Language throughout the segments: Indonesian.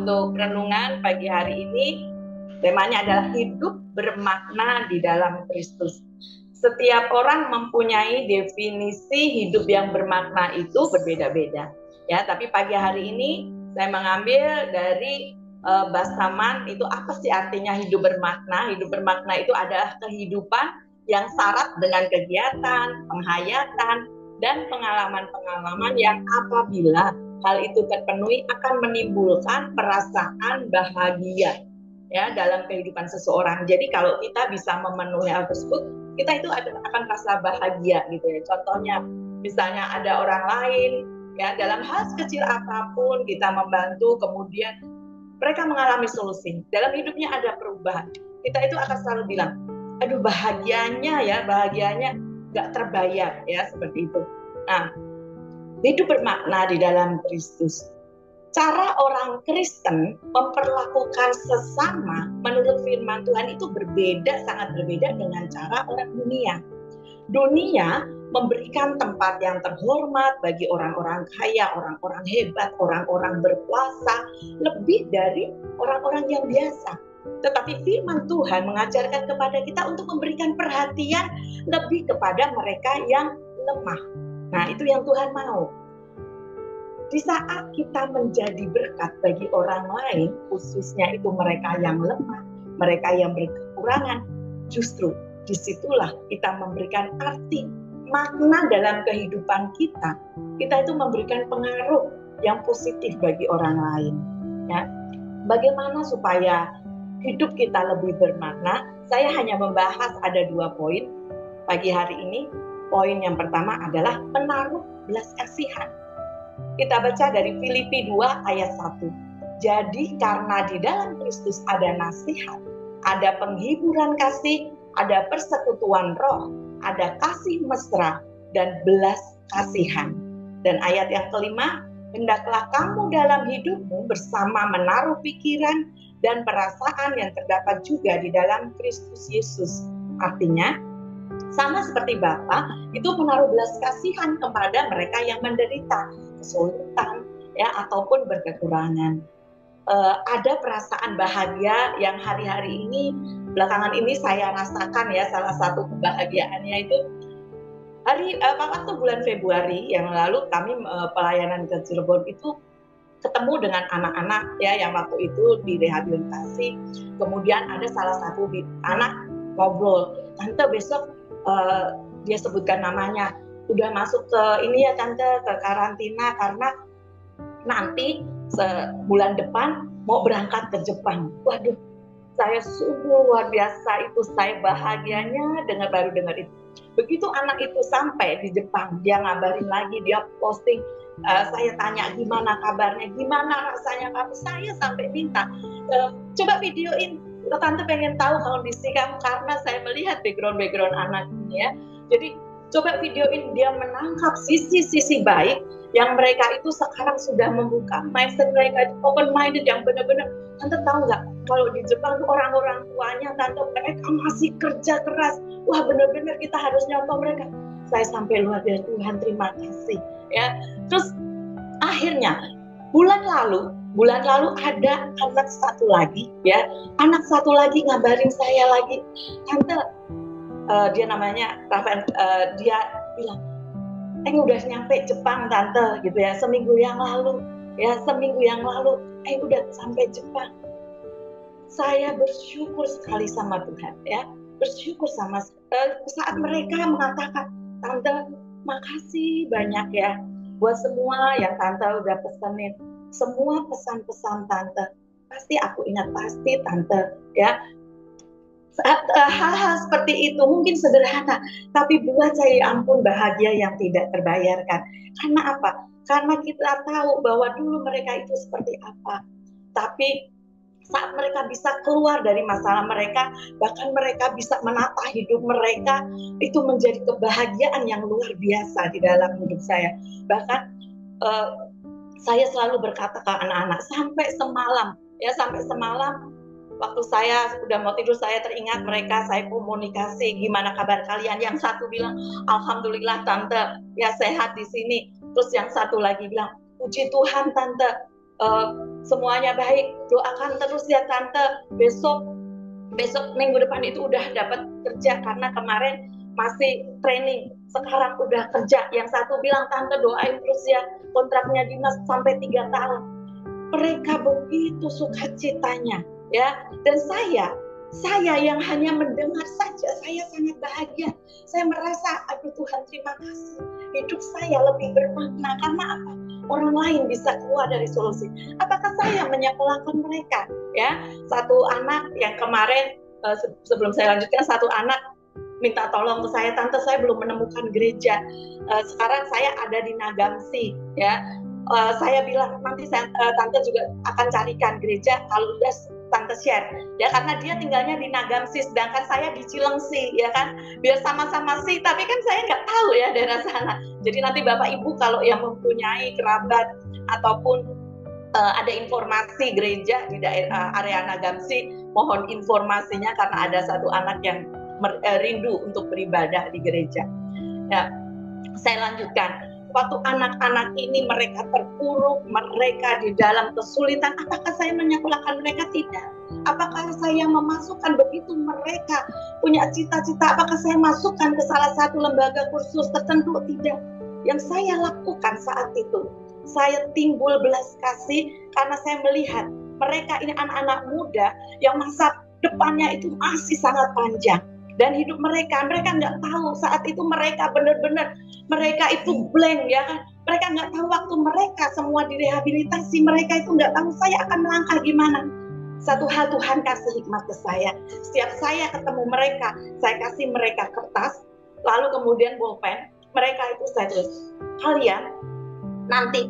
untuk renungan pagi hari ini, temanya adalah hidup bermakna di dalam Kristus. Setiap orang mempunyai definisi hidup yang bermakna itu berbeda-beda. Ya, tapi pagi hari ini saya mengambil dari Basaman, itu apa sih artinya hidup bermakna? Hidup bermakna itu adalah kehidupan yang syarat dengan kegiatan, penghayatan, dan pengalaman-pengalaman yang apabila hal itu terpenuhi akan menimbulkan perasaan bahagia ya dalam kehidupan seseorang. Jadi kalau kita bisa memenuhi hal tersebut, kita itu akan rasa bahagia gitu ya. Contohnya misalnya ada orang lain ya, dalam hal kecil apapun kita membantu, kemudian mereka mengalami solusi, dalam hidupnya ada perubahan, kita itu akan selalu bilang, aduh bahagianya gak terbayar ya, seperti itu. Nah, hidup bermakna di dalam Kristus. Cara orang Kristen memperlakukan sesama menurut firman Tuhan itu berbeda, sangat berbeda dengan cara orang dunia. Dunia memberikan tempat yang terhormat bagi orang-orang kaya, orang-orang hebat, orang-orang berkuasa, lebih dari orang-orang yang biasa. Tetapi firman Tuhan mengajarkan kepada kita untuk memberikan perhatian lebih kepada mereka yang lemah. Nah, itu yang Tuhan mau. Di saat kita menjadi berkat bagi orang lain, khususnya itu mereka yang lemah, mereka yang berkekurangan, justru disitulah kita memberikan arti, makna dalam kehidupan kita. Kita itu memberikan pengaruh yang positif bagi orang lain. Ya. Bagaimana supaya hidup kita lebih bermakna? Saya hanya membahas ada 2 poin pagi hari ini. Poin yang pertama adalah menaruh belas kasihan. Kita baca dari Filipi 2 ayat 1. Jadi karena di dalam Kristus ada nasihat, ada penghiburan kasih, ada persekutuan roh, ada kasih mesra, dan belas kasihan. Dan ayat yang kelima, hendaklah kamu dalam hidupmu bersama menaruh pikiran dan perasaan yang terdapat juga di dalam Kristus Yesus. Artinya, sama seperti Bapa itu menaruh belas kasihan kepada mereka yang menderita kesulitan ya ataupun berkekurangan. Ada perasaan bahagia yang hari-hari ini belakangan ini saya rasakan ya. Salah satu kebahagiaannya itu waktu bulan Februari yang lalu kami pelayanan ke Cirebon itu ketemu dengan anak-anak ya yang waktu itu direhabilitasi. Kemudian ada salah satu anak ngobrol, tante besok dia sebutkan namanya, udah masuk ke ini ya tante, ke karantina karena nanti bulan depan mau berangkat ke Jepang. Waduh, saya sungguh luar biasa itu, saya bahagianya baru dengar itu. Begitu anak itu sampai di Jepang, dia ngabarin lagi, dia posting, saya tanya gimana kabarnya, gimana rasanya kamu, saya sampai minta, coba videoin, tante pengen tahu kondisi kamu, karena saya melihat background anak ini ya. Jadi coba videoin, dia menangkap sisi-sisi baik yang mereka itu sekarang sudah membuka mindset mereka, open minded yang benar-benar. Tante tahu nggak, kalau di Jepang orang-orang tuanya, tante mereka masih kerja keras. Wah, benar-benar kita harus nyontoh mereka. Saya sampai luar biasa, Tuhan terima kasih ya. Terus akhirnya bulan lalu ada anak satu lagi ya, anak satu lagi ngabarin saya lagi, tante, dia namanya Rafael, dia bilang, udah nyampe Jepang tante gitu ya, seminggu yang lalu, udah sampai Jepang. Saya bersyukur sekali sama Tuhan ya, bersyukur sama saat mereka mengatakan, tante makasih banyak ya buat semua yang tante udah pesenin, semua pesan-pesan tante pasti aku ingat, pasti tante ya. Saat hal-hal seperti itu mungkin sederhana, tapi buat saya ampun bahagia yang tidak terbayarkan. Karena apa? Karena kita tahu bahwa dulu mereka itu seperti apa. Tapi saat mereka bisa keluar dari masalah mereka, bahkan mereka bisa menata hidup mereka, itu menjadi kebahagiaan yang luar biasa di dalam hidup saya. Bahkan saya selalu berkata ke anak-anak, sampai semalam waktu saya udah mau tidur, saya teringat mereka, saya komunikasi, gimana kabar kalian? Yang satu bilang, alhamdulillah tante, ya sehat di sini. Terus yang satu lagi bilang, puji Tuhan tante, semuanya baik, doakan terus ya tante, besok minggu depan itu udah dapat kerja, karena kemarin masih training, sekarang udah kerja. Yang satu bilang, tante doain terus ya, kontraknya dinas sampai 3 tahun. Mereka begitu sukacitanya, ya. Dan saya yang hanya mendengar saja, saya sangat bahagia. Saya merasa, aduh Tuhan terima kasih, hidup saya lebih bermakna. Karena apa? Orang lain bisa keluar dari solusi. Apakah saya menyekolahkan mereka? Ya, satu anak yang kemarin, sebelum saya lanjutkan, satu anak minta tolong ke saya, tante saya belum menemukan gereja. Sekarang saya ada di Nagamsi, ya. Saya bilang nanti tante juga akan carikan gereja kalau udah tante share, ya, karena dia tinggalnya di Nagamsi, sedangkan saya di Cilengsi, ya kan, biar sama-sama sih, tapi kan saya nggak tahu ya daerah sana. Jadi nanti Bapak Ibu kalau yang mempunyai kerabat ataupun ada informasi gereja di daerah area Nagamsi, mohon informasinya, karena ada satu anak yang rindu untuk beribadah di gereja. Ya, saya lanjutkan. Waktu anak-anak ini mereka terpuruk, mereka di dalam kesulitan, apakah saya menyekolahkan mereka? Tidak. Apakah saya memasukkan begitu mereka punya cita-cita, apakah saya masukkan ke salah satu lembaga kursus tertentu? Tidak. Yang saya lakukan saat itu, saya timbul belas kasih karena saya melihat mereka ini anak-anak muda yang masa depannya itu masih sangat panjang. Dan hidup mereka nggak tahu saat itu, mereka benar-benar mereka itu blank, ya kan, mereka nggak tahu waktu mereka semua direhabilitasi, mereka itu nggak tahu saya akan melangkah gimana. Satu hal Tuhan kasih hikmat ke saya, setiap saya ketemu mereka, saya kasih mereka kertas, lalu kemudian bolpen, mereka itu saya tulis, kalian nanti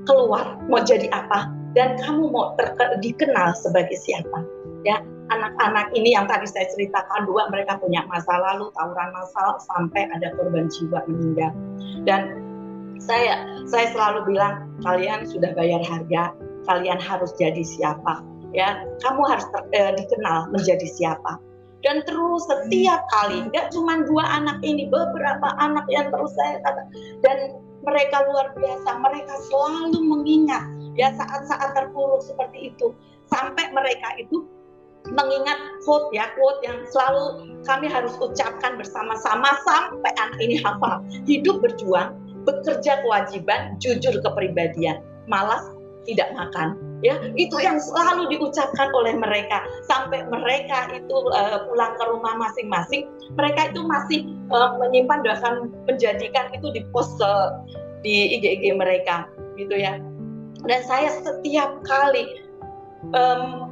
keluar mau jadi apa, dan kamu mau dikenal sebagai siapa, ya. Anak-anak ini yang tadi saya ceritakan, 2 mereka punya masa lalu, tawuran massal, sampai ada korban jiwa meninggal. Dan saya selalu bilang, kalian sudah bayar harga, kalian harus jadi siapa, ya. Kamu harus dikenal menjadi siapa. Dan terus setiap kali, nggak cuma 2 anak ini, beberapa anak yang terus saya kata, dan mereka luar biasa, mereka selalu mengingat, ya, saat-saat terpuruk seperti itu, sampai mereka itu mengingat quote yang selalu kami harus ucapkan bersama-sama sampai anak ini hafal. Hidup berjuang, bekerja kewajiban, jujur kepribadian, malas tidak makan. Ya, itu yang selalu diucapkan oleh mereka sampai mereka itu pulang ke rumah masing-masing. Mereka itu masih menyimpan dan menjadikan itu di post di IG mereka, gitu ya. Dan saya setiap kali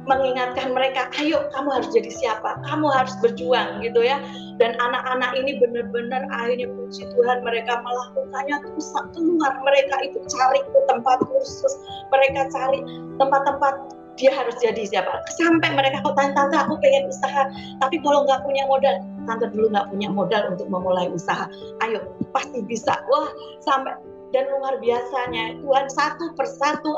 mengingatkan mereka, ayo kamu harus jadi siapa, kamu harus berjuang, gitu ya. Dan anak-anak ini benar-benar akhirnya puji Tuhan mereka melakukannya, terus keluar, mereka itu cari ke tempat kursus, mereka cari tempat-tempat dia harus jadi siapa, sampai mereka tante aku pengen usaha, tapi kalau nggak punya modal, tante dulu nggak punya modal untuk memulai usaha, ayo pasti bisa. Wah, sampai, dan luar biasanya Tuhan satu persatu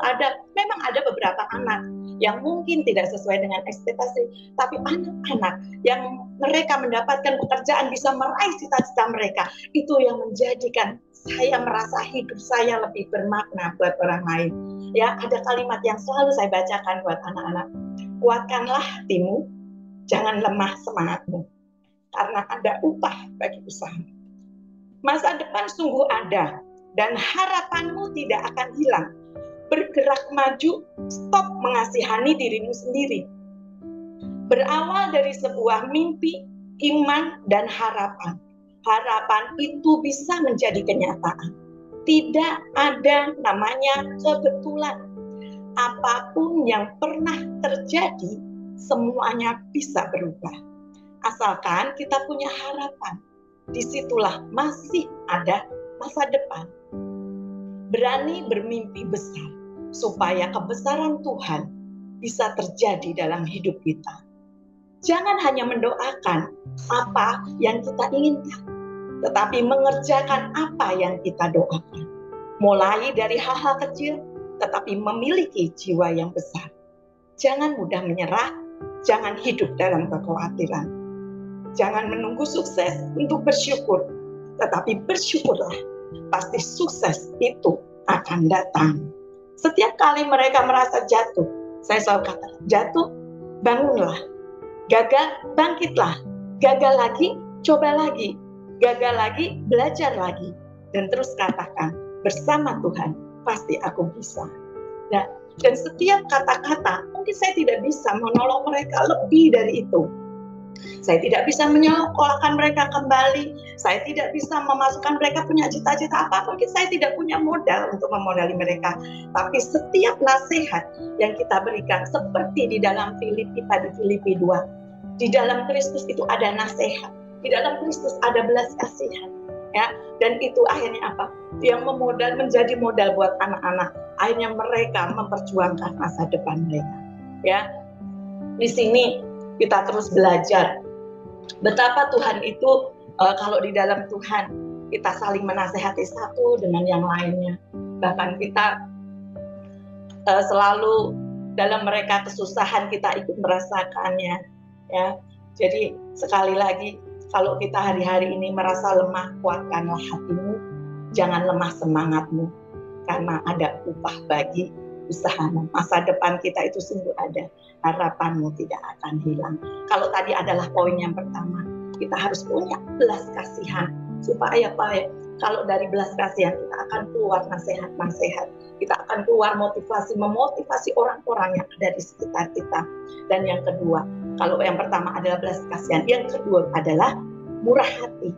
memang ada beberapa anak yang mungkin tidak sesuai dengan ekspektasi, tapi anak-anak yang mereka mendapatkan pekerjaan, bisa meraih cita-cita mereka, itu yang menjadikan saya merasa hidup saya lebih bermakna buat orang lain. Ya, ada kalimat yang selalu saya bacakan buat anak-anak, kuatkanlah hatimu, jangan lemah semangatmu, karena ada upah bagi usaha. Masa depan sungguh ada, dan harapanmu tidak akan hilang. Bergerak maju, stop mengasihani dirimu sendiri. Berawal dari sebuah mimpi, iman, dan harapan. Harapan itu bisa menjadi kenyataan. Tidak ada namanya kebetulan. Apapun yang pernah terjadi, semuanya bisa berubah. Asalkan kita punya harapan, disitulah masih ada masa depan. Berani bermimpi besar, supaya kebesaran Tuhan bisa terjadi dalam hidup kita. Jangan hanya mendoakan apa yang kita inginkan, tetapi mengerjakan apa yang kita doakan. Mulai dari hal-hal kecil, tetapi memiliki jiwa yang besar. Jangan mudah menyerah, jangan hidup dalam kekhawatiran. Jangan menunggu sukses untuk bersyukur, tetapi bersyukurlah, pasti sukses itu akan datang. Setiap kali mereka merasa jatuh, saya selalu katakan, jatuh, bangunlah. Gagal, bangkitlah. Gagal lagi, coba lagi. Gagal lagi, belajar lagi. Dan terus katakan, bersama Tuhan, pasti aku bisa. Nah, dan setiap kata-kata, mungkin saya tidak bisa menolong mereka lebih dari itu. Saya tidak bisa menyekolahkan mereka kembali. Saya tidak bisa memasukkan mereka punya cita-cita apa. Mungkin saya tidak punya modal untuk memodali mereka. Tapi setiap nasihat yang kita berikan, seperti di dalam Filipi 2, di dalam Kristus itu ada nasihat. Di dalam Kristus ada belas kasihan. Ya, dan itu akhirnya apa? Yang menjadi modal buat anak-anak. Akhirnya mereka memperjuangkan masa depan mereka. Ya, di sini kita terus belajar betapa Tuhan itu kalau di dalam Tuhan kita saling menasehati satu dengan yang lainnya. Bahkan kita selalu dalam mereka kesusahan kita ikut merasakannya. Ya, jadi sekali lagi kalau kita hari-hari ini merasa lemah, kuatkanlah hatimu, jangan lemah semangatmu, karena ada upah bagi usahamu. Masa depan kita itu sungguh ada, harapanmu tidak akan hilang. Kalau tadi adalah poin yang pertama, kita harus punya belas kasihan, supaya apa ya? Kalau dari belas kasihan kita akan keluar nasihat-nasihat, kita akan keluar memotivasi orang-orang yang ada di sekitar kita. Dan yang kedua, kalau yang pertama adalah belas kasihan, yang kedua adalah murah hati.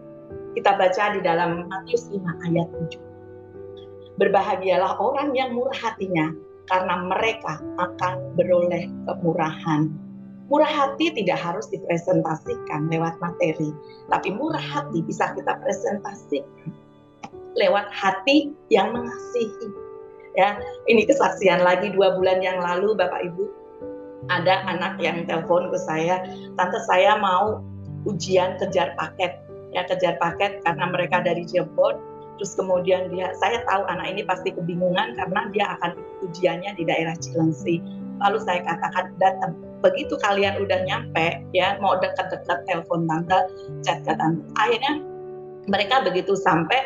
Kita baca di dalam Matius 5 ayat 7. Berbahagialah orang yang murah hatinya, karena mereka akan beroleh kemurahan. Murah hati tidak harus dipresentasikan lewat materi, tapi murah hati bisa kita presentasikan lewat hati yang mengasihi. Ya, ini kesaksian lagi 2 bulan yang lalu, Bapak Ibu, ada anak yang telepon ke saya, tante saya mau ujian kejar paket, ya kejar paket karena mereka dari Cirebon. Terus kemudian saya tahu anak ini pasti kebingungan karena dia akan ujiannya di daerah Cilengsi. Lalu saya katakan, datang. Begitu kalian udah nyampe, ya mau dekat-dekat, telepon tante, chat ke tante. Akhirnya mereka begitu sampai,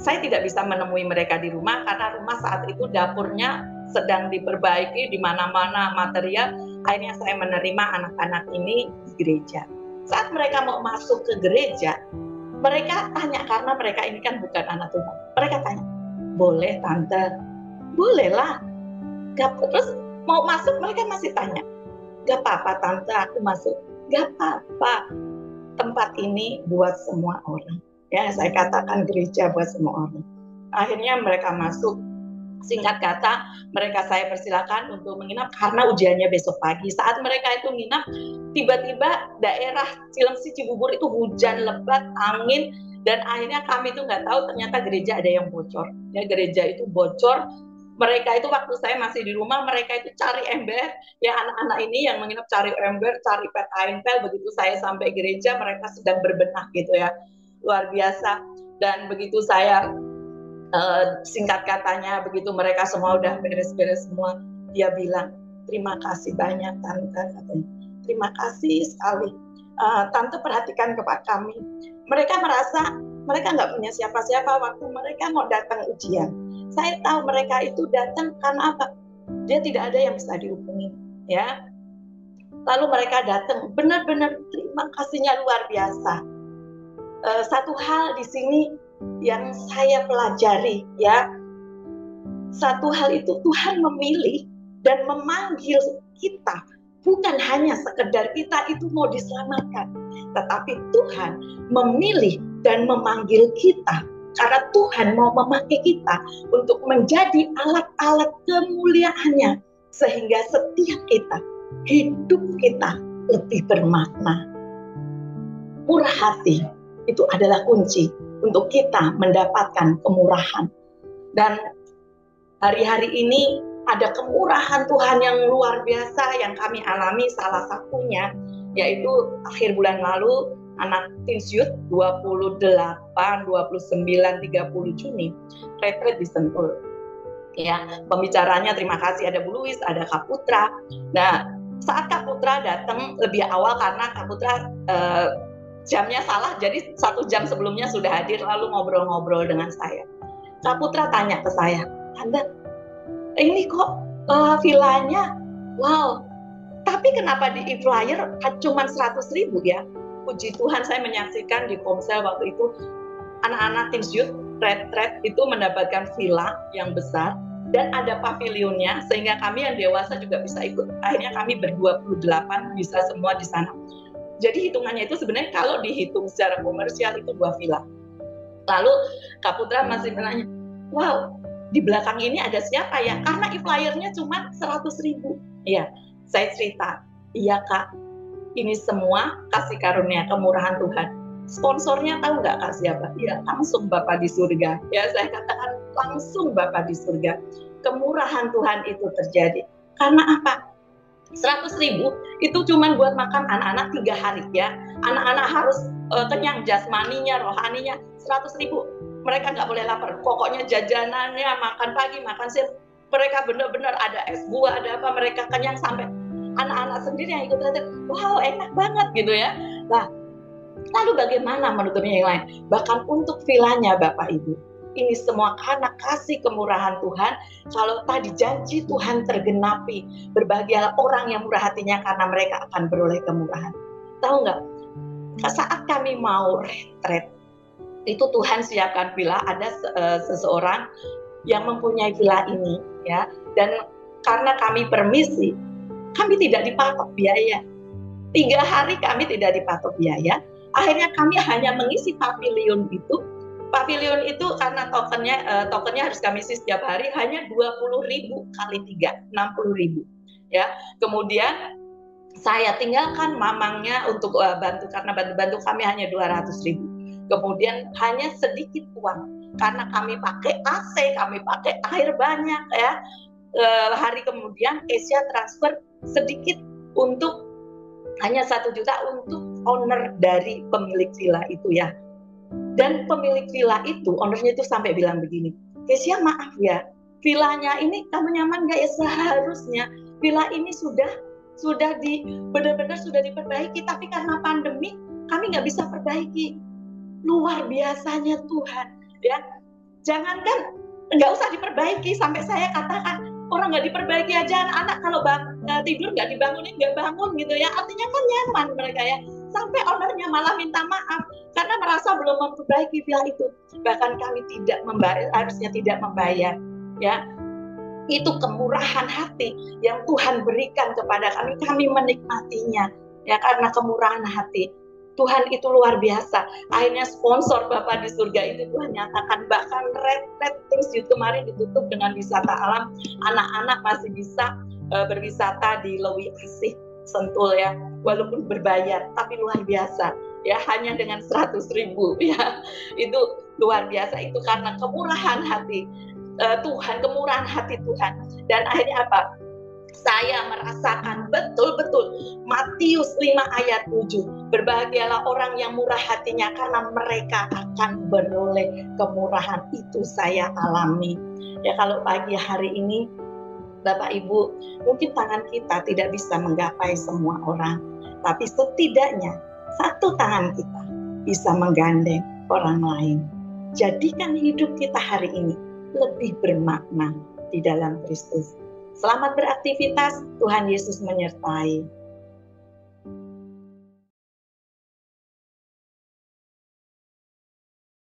saya tidak bisa menemui mereka di rumah karena rumah saat itu dapurnya sedang diperbaiki, di mana-mana material. Akhirnya saya menerima anak-anak ini di gereja. Saat mereka mau masuk ke gereja, mereka tanya, karena mereka ini kan bukan anak Tuhan. Mereka tanya, boleh tante? Bolehlah. Terus mau masuk mereka masih tanya, gak apa-apa tante aku masuk. Gak apa-apa, tempat ini buat semua orang. Ya, saya katakan gereja buat semua orang. Akhirnya mereka masuk. Singkat kata, mereka saya persilakan untuk menginap karena ujiannya besok pagi. Saat mereka itu nginap, tiba-tiba daerah Cilengsi Cibubur itu hujan lebat, angin, dan akhirnya kami itu nggak tahu ternyata gereja ada yang bocor. Ya, gereja itu bocor. Mereka itu waktu saya masih di rumah, mereka itu cari ember. Ya, anak-anak ini yang menginap cari ember, cari petainpel. Begitu saya sampai gereja, mereka sedang berbenah gitu ya. Luar biasa. Dan begitu saya singkat katanya, begitu mereka semua udah beres-beres semua, dia bilang, terima kasih banyak tante, katanya. Terima kasih sekali, tante perhatikan kepada kami. Mereka merasa mereka nggak punya siapa-siapa waktu mereka mau datang ujian. Saya tahu mereka itu datang karena apa? Dia tidak ada yang bisa dihubungi, ya. Lalu mereka datang, benar-benar terima kasihnya luar biasa. Satu hal di sini yang saya pelajari, ya, satu hal itu Tuhan memilih dan memanggil kita, bukan hanya sekedar kita itu mau diselamatkan, tetapi Tuhan memilih dan memanggil kita karena Tuhan mau memakai kita untuk menjadi alat-alat kemuliaannya, sehingga setiap kita, hidup kita lebih bermakna. Murah hati itu adalah kunci untuk kita mendapatkan kemurahan. Dan hari-hari ini ada kemurahan Tuhan yang luar biasa yang kami alami. Salah satunya yaitu akhir bulan lalu anak Teens Youth 28, 29, 30 Juni retreat di Sentul. Ya, pembicaranya terima kasih ada Bu Luis, ada Kak Putra. Nah, saat Kak Putra datang lebih awal karena Kak Putra jamnya salah, jadi 1 jam sebelumnya sudah hadir, lalu ngobrol-ngobrol dengan saya. Kak Putra tanya ke saya, Tante, ini kok villanya, wow. Tapi kenapa di e-flyer cuma 100.000 ya? Puji Tuhan saya menyaksikan di Komsel waktu itu anak-anak Teens Youth retret itu mendapatkan villa yang besar dan ada pavilionnya sehingga kami yang dewasa juga bisa ikut. Akhirnya kami ber-28 bisa semua di sana. Jadi hitungannya itu sebenarnya kalau dihitung secara komersial itu 2 villa. Lalu Kak Putra masih menanya, wow, di belakang ini ada siapa ya? Karena e-flyernya cuma 100.000. Iya, saya cerita, iya Kak, ini semua kasih karunia kemurahan Tuhan. Sponsornya tahu nggak Kak siapa? Ya langsung Bapa di surga. Ya saya katakan langsung Bapa di surga. Kemurahan Tuhan itu terjadi. Karena apa? 100.000 itu cuma buat makan anak-anak 3 hari ya. Anak-anak harus kenyang jasmaninya, rohaninya. 100.000 mereka nggak boleh lapar. Pokoknya jajanannya makan pagi, makan siang. Mereka benar-benar ada es buah, ada apa, mereka kenyang sampai anak-anak sendiri yang ikut retret. Wow, enak banget gitu ya. Nah, lalu bagaimana menurut yang lain? Bahkan untuk villanya Bapak Ibu, ini semua karena kasih kemurahan Tuhan. Kalau tadi janji Tuhan tergenapi, berbahagialah orang yang murah hatinya karena mereka akan beroleh kemurahan. Tahu nggak? Saat kami mau retret, itu Tuhan siapkan villa. Ada seseorang yang mempunyai villa ini, ya. Dan karena kami permisi, kami tidak dipatok biaya. 3 hari kami tidak dipatok biaya. Akhirnya kami hanya mengisi pavilion itu. Pavilion itu karena tokennya harus kami isi setiap hari hanya 20.000 kali 3, 60.000. Ya. Kemudian saya tinggalkan mamangnya untuk bantu karena bantu kami hanya 200.000. Kemudian hanya sedikit uang karena kami pakai AC, kami pakai air banyak ya. Hari kemudian Asia transfer sedikit untuk hanya 1 juta untuk owner dari pemilik villa itu ya. Dan pemilik villa itu, ownernya itu sampai bilang begini, Kesia maaf ya, villanya ini kamu nyaman nggak ya? Seharusnya villa ini benar-benar sudah diperbaiki, tapi karena pandemi kami nggak bisa perbaiki. Luar biasanya Tuhan ya. Jangankan nggak usah diperbaiki, sampai saya katakan orang nggak diperbaiki aja anak-anak kalau tidur nggak dibangunin, nggak bangun gitu ya. Artinya kan nyaman mereka ya. Sampai ownernya malah minta maaf karena merasa belum memperbaiki villa itu. Bahkan kami tidak membayar, harusnya tidak membayar ya. Itu kemurahan hati yang Tuhan berikan kepada kami. Kami menikmatinya ya karena kemurahan hati. Tuhan itu luar biasa. Akhirnya sponsor Bapa di surga itu Tuhan nyatakan, bahkan retret Teens Youth kemarin ditutup dengan wisata alam. Anak-anak masih bisa berwisata di Lewi Asih, Sentul ya, walaupun berbayar, tapi luar biasa ya, hanya dengan 100.000 ya. Itu luar biasa, itu karena kemurahan hati Tuhan, kemurahan hati Tuhan. Dan akhirnya apa? Saya merasakan betul-betul Matius 5 ayat 7. Berbahagialah orang yang murah hatinya karena mereka akan beroleh kemurahan. Itu saya alami. Ya kalau pagi hari ini Bapak Ibu, mungkin tangan kita tidak bisa menggapai semua orang, tapi setidaknya satu tangan kita bisa menggandeng orang lain. Jadikan hidup kita hari ini lebih bermakna di dalam Kristus. Selamat beraktivitas, Tuhan Yesus menyertai.